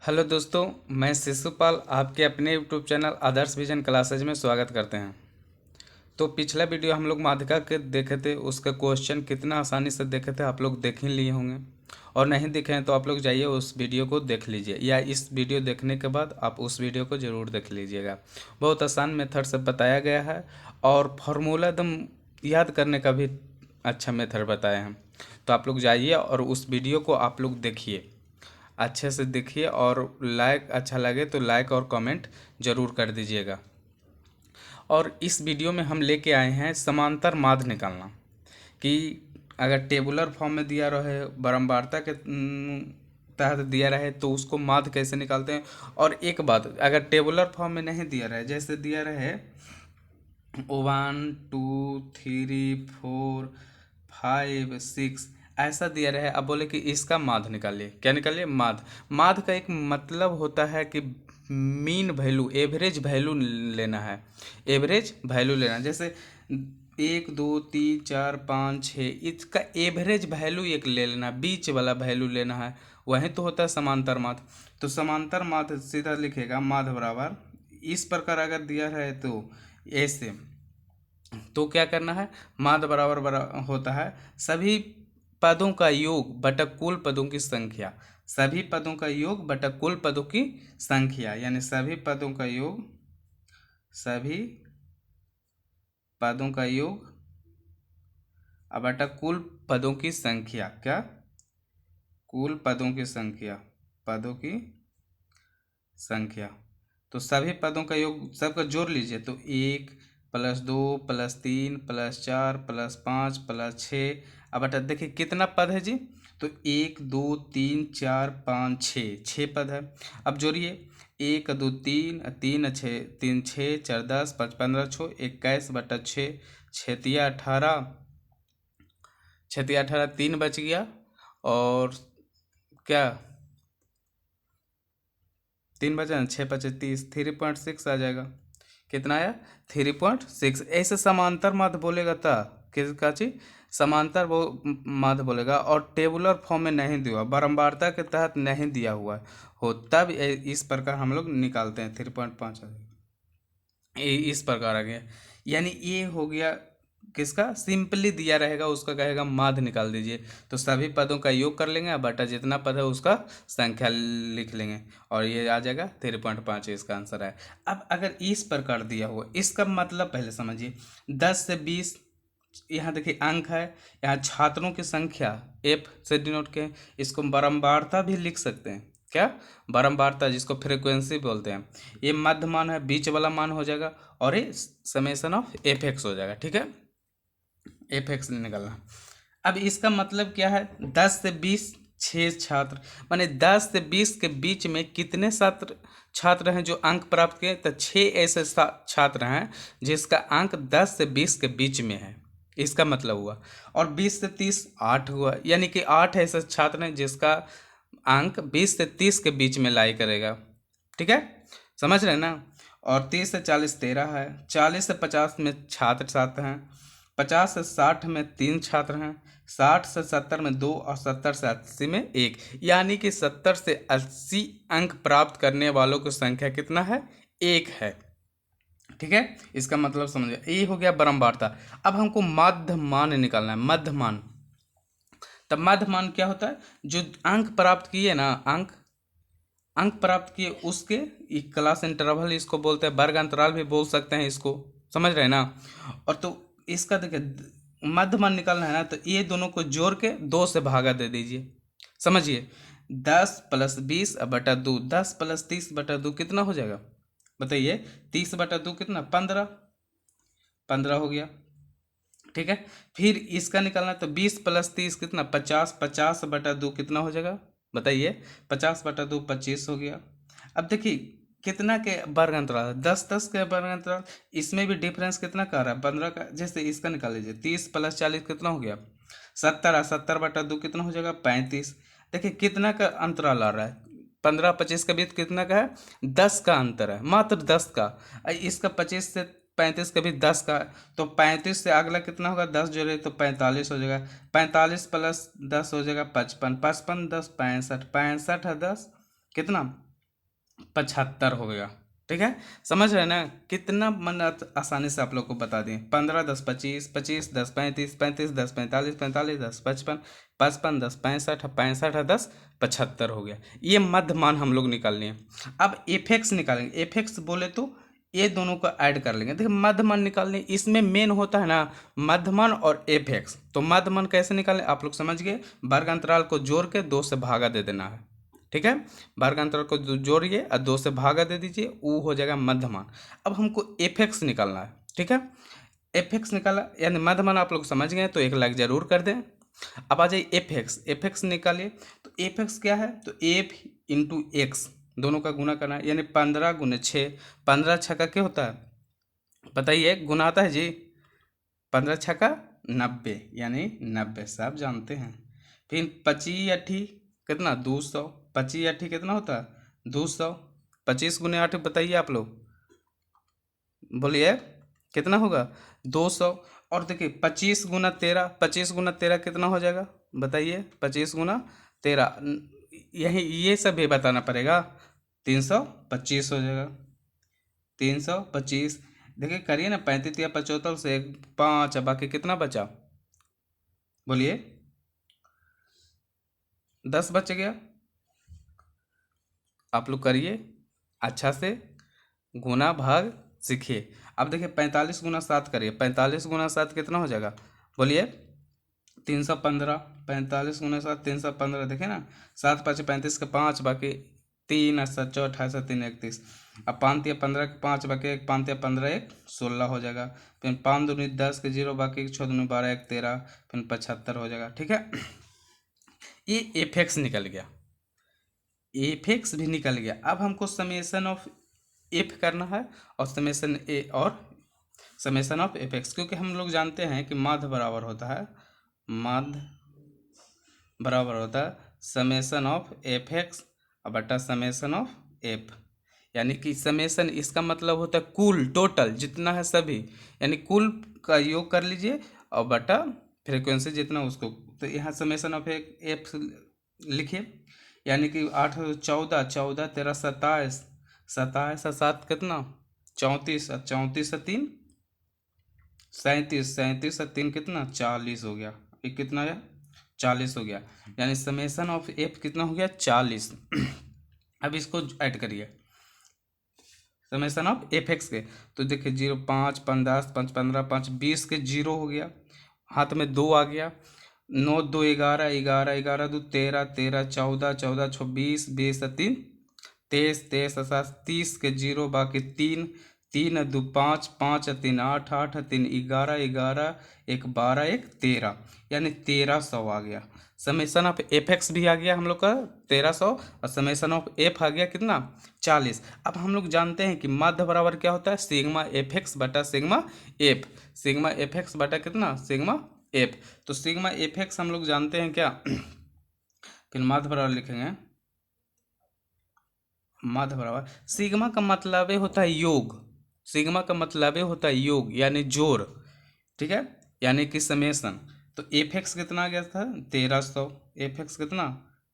Hello दोस्तों, मैं शिशुपाल आपके अपने यूट्यूब चैनल आदर्श विजन क्लासेज में स्वागत करते हैं। तो पिछला वीडियो हम लोग माध्यिका के देखे थे, उसका क्वेश्चन कितना आसानी से देखे थे आप लोग देख ही लिए होंगे। और नहीं देखे हैं तो आप लोग जाइए उस वीडियो को देख लीजिए, या इस वीडियो देखने के बाद आप उस वीडियो को ज़रूर देख लीजिएगा। बहुत आसान मेथड से बताया गया है और फार्मूला एकदम याद करने का भी अच्छा मेथड बताया है। तो आप लोग जाइए और उस वीडियो को आप लोग देखिए, अच्छे से देखिए, और लाइक अच्छा लगे तो लाइक और कमेंट जरूर कर दीजिएगा। और इस वीडियो में हम लेके आए हैं समांतर माध्य निकालना, कि अगर टेबुलर फॉर्म में दिया रहे, बारंबारता के तहत दिया रहे तो उसको माध्य कैसे निकालते हैं। और एक बात, अगर टेबुलर फॉर्म में नहीं दिया रहे, जैसे दिया रहे 1 2 3 4 5 6 ऐसा दिया रहे, अब बोले कि इसका माध्य निकालिए। क्या निकालिए? माध्य। माध्य का एक मतलब होता है कि मीन वैल्यू, एवरेज वैल्यू लेना है। एवरेज वैल्यू लेना, जैसे 1 2 3 4 5 6, इसका एवरेज वैल्यू एक ले लेना, बीच वाला वैल्यू लेना है। वही तो होता है समांतर माध्य। तो समांतर माध्य सीधा लिखेगा माध्य बराबर, इस प्रकार अगर दिया है तो ऐसे, तो क्या करना है, माध्य बराबर होता है सभी पदों का योग बटा कुल पदों की संख्या। सभी पदों का योग बटा कुल पदों की संख्या, यानी सभी पदों का योग, सभी पदों का योग अब बटा कुल पदों की संख्या। क्या? कुल पदों की संख्या, पदों की संख्या। तो सभी पदों का योग सबका जोड़ लीजिए, तो 1 + 2 + 3 + 4 + 5 + 6। अब बटा देखिए कितना पद है जी, तो 1 2 3 4 5 6, 6 पद है। अब जोड़िए, 1 2 3 3 6 3 6 4 10 5 15 6 21/6, छतिया 18, छतिया 18 3 बच गया। और क्या, 3 बचा ना, 6 × 5 = 30, 3.6 आ जाएगा। कितना आया? 3.6। ऐसे समांतर माध्य बोलेगा था, किसका चीज? समांतर वो माध्य बोलेगा, और टेबुलर फॉर्म में नहीं दिया हुआ, बारंबारता के तहत नहीं दिया हुआ हो, तब इस प्रकार हम लोग निकालते हैं। 3.5 इस प्रकार आ गया। यानी ये हो गया किसका, सिंपली दिया रहेगा उसका कहेगा माध्य निकाल दीजिए, तो सभी पदों का योग कर लेंगे, बटा जितना पद है उसका संख्या लिख लेंगे, और ये आ जाएगा 3.5, इसका आंसर है। अब अगर इस प्रकार दिया हुआ, इसका मतलब पहले समझिए, 10 से 20, यहाँ देखिए अंक है, यहाँ छात्रों की संख्या एफ से डिनोट के, इसको बारंबारता भी लिख सकते हैं। क्या? बारंबारता, जिसको फ्रीक्वेंसी बोलते हैं। ये मध्य मान है, बीच वाला मान हो जाएगा, और ये समेसन ऑफ एफ एक्स हो जाएगा। ठीक है, एफ एक्स निकालना। अब इसका मतलब क्या है, 10 से 20 6 छात्र, माने 10 से 20 के बीच में कितने छात्र छात्र हैं जो अंक प्राप्त किए, तो 6 ऐसे छात्र हैं जिसका अंक 10 से 20 के बीच में है, इसका मतलब हुआ। और 20 से 30 8 हुआ, यानी कि 8 ऐसे छात्र हैं जिसका अंक 20 से 30 के बीच में लाई करेगा। ठीक है, समझ रहे हैं ना। और 30 से 40 13 है, 40 से 50 में छात्र 7 हैं, 50 से 60 में 3 छात्र हैं, 60 से 70 में 2, और 70 से 80 में 1, यानी कि 70 से 80 अंक प्राप्त करने वालों की संख्या कितना है? 1 है। ठीक है, इसका मतलब समझिए, ये हो गया बारंबारता। अब हमको मध्य मान निकालना है, मध्य मान। तब मध्य मान क्या होता है, जो अंक प्राप्त किए ना, अंक अंक प्राप्त किए उसके क्लास इंटरवल, इसको बोलते हैं, वर्ग अंतराल भी बोल सकते हैं इसको, समझ रहे हैं ना। और तो इसका देखिए मध्य मान निकालना है ना, तो ये दोनों को जोड़ के 2 से भागा दे दीजिए। समझिए, 10 + 20/2, 10 + 30/2 कितना हो जाएगा बताइए? 30/2 कितना? 15, 15 हो गया। ठीक है, फिर इसका निकालना, तो 20 + 30 कितना? 50, 50/2 कितना हो जाएगा बताइए? 50/2 25 हो गया। अब देखिए कितना के वर्ग अंतराल है, 10 10 के वर्ग अंतराल, इसमें भी डिफरेंस कितना का रहा है? 15 का। जैसे इसका निकाल लीजिए, 30 + 40 कितना हो गया? 70, 70/2 कितना हो जाएगा? 35। देखिए कितना का अंतराल आ रहा है, 15 25 के बीच कितना का है? 10 का अंतर है, मात्र 10 का। इसका 25 से 35 के बीच 10 का, तो 35 से अगला कितना होगा? 10 जोड़े तो 45 हो जाएगा। 45 + 10 हो जाएगा 55, 55 10 65, 65 है 10 कितना? 75 हो गया। ठीक है, समझ रहे हैं ना कितना मन आसानी से आप लोग को बता दें। 15 10 25, 25 10 35, 35 10 45, 45 10 55, 55 10 65, 65 10 75 हो गया। ये मध्य मान हम लोग निकालने हैं। अब एफेक्स निकालेंगे। एफेक्स बोले तो ये दोनों को ऐड कर लेंगे। देखिए मध्य मान निकालने इसमें मेन होता है ना मध्य मान और एफेक्स। तो मध्य मान कैसे निकालें आप लोग समझ गए। वर्ग अंतराल को जोड़ के 2 से भागा दे देना है। ठीक है, वर्ग अंतराल को जोड़िए और 2 से भागा दे दीजिए, वो हो जाएगा मध्यमान। अब हमको एफेक्स निकालना है। ठीक है, एफेक्स निकाला यानी मध्यमान आप लोग समझ गए, तो एक लाइक जरूर कर दें। अब आ जाइए एफेक्स। एफेक्स निकालिए तो एफेक्स क्या है, तो एफ इंटू एक्स दोनों का गुना करना है, यानी 15 गुने 6। 15 छक्का क्या होता है बताइए, गुना आता है जी। 15 छक्का 90, यानी 90 सब जानते हैं। फिर 25 अठी कितना 200। 25 अठी कितना होता है 200। 25 गुने 8 बताइए आप लोग, बोलिए कितना होगा 200। और देखिए 25 गुना 13, 25 गुना 13 कितना हो जाएगा बताइए। 25 गुना 13 यही ये सब भी बताना पड़ेगा। 325 हो जाएगा। 325 देखिए करिए ना, 35 या 75 से 5 बाकी कितना बचा बोलिए, 10 बच गया। आप लोग करिए अच्छा से, गुना भाग सीखिए। अब देखिए 45 गुना 7 करिए। 45 गुना 7 कितना हो जाएगा बोलिए 315। 45 गुना 7 315। देखिए ना 7 5 35 के 5 बाकी 3 7 28 3 31। अब 5 या 15 के 5 बाकी 1 5 या 15 1 16 हो जाएगा। फिर 5 दूनी 10 के 0 बाकी 6 दूनी 12 1 13, फिर 75 हो जाएगा। ठीक है, ये एफेक्स निकल गया। एफेक्स भी निकल गया। अब हमको समेसन ऑफ एफ करना है और समेसन ए और समेसन ऑफ एफेक्स, क्योंकि हम लोग जानते हैं कि माध्य बराबर होता है, माध्य बराबर होता है समेसन ऑफ एफ एक्स और बटा समेसन ऑफ एफ। यानी कि समेसन इसका मतलब होता है कुल, टोटल जितना है सभी, यानी कुल का योग कर लीजिए और बटा फ्रीक्वेंसी जितना उसको। तो यहाँ समेसन ऑफ एफ लिखिए, यानी कि 8 14 14 13 27, 27 और 7 कितना 34, 34 से 3 37, 37 और 3 कितना 40 हो गया। ये कितना है 40 हो गया, यानी समेसन ऑफ एफ कितना हो गया 40। अब इसको ऐड करिए समेसन ऑफ एफ एक्स के। तो देखिए 0 5 5 10 5 15 5 20 के 0 हो गया, हाथ में 2 आ गया। 9 2 11 11 11 2 13 13 14 14 26 20 3 23 23 7 30 के 0 बाकी 3 3 2 5 5 3 8 8 3 11 11 1 12 1 13, यानी 1300 आ गया। समेसन ऑफ एफ एक्स भी आ गया हम लोग का 1300 और समेसन ऑफ एफ आ गया कितना 40। अब हम लोग जानते हैं कि माध्य बराबर क्या होता है सिग्मा एफ एक्स बटा sigma F. Sigma F x बटा कितना सिग्मा एफ। तो सिग्मा एफ एक्स हम लोग जानते हैं क्या फिर माध्य बराबर लिखेंगे। माध्य बराबर सिग्मा का मतलब होता है योग। सिग्मा का मतलब होता है योग यानी जोड़। ठीक है, यानी कि समेसन। तो एफ एक्स कितना आ गया था 1300। एफ एक्स कितना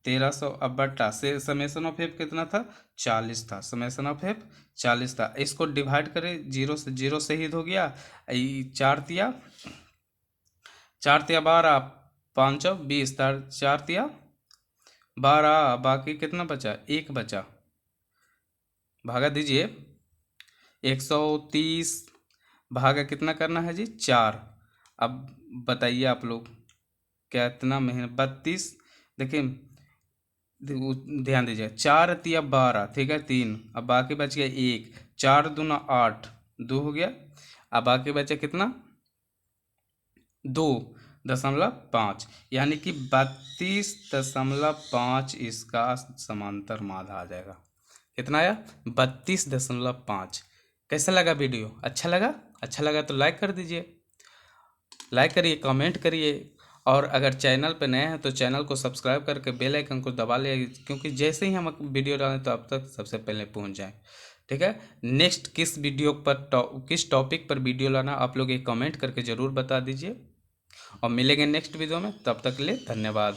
1300 अब बट्टा से समेसन ऑफ एफ कितना था 40 था। समेसन ऑफ एफ 40 था। इसको डिवाइड करें 0 से, 0 शहीद हो गया। 4 तिया 12 5 20 4 तिया 12 बाकी कितना बचा 1 बचा, भागा दीजिए 130 भागा कितना करना है जी 4। अब बताइए आप लोग कितना मेहनत 32। देखिए ध्यान दीजिए 4 तिया 12 ठीक है 3, अब बाकी बच गया 1, 4 दूना 8 2 हो गया। अब बाकी बचा कितना 2.5, यानी कि 32.5 इसका समांतर माध्य आ जाएगा। कितना आया 32.5। कैसा लगा वीडियो, अच्छा लगा? अच्छा लगा तो लाइक कर दीजिए, लाइक करिए, कमेंट करिए, और अगर चैनल पर नए हैं तो चैनल को सब्सक्राइब करके बेल आइकन को दबा ले, क्योंकि जैसे ही हम वीडियो डालें तो आप तक सबसे पहले पहुंच जाए। ठीक है, नेक्स्ट किस वीडियो पर किस टॉपिक पर वीडियो लाना आप लोग एक कमेंट करके ज़रूर बता दीजिए, और मिलेंगे नेक्स्ट वीडियो में। तब तक के लिए धन्यवाद।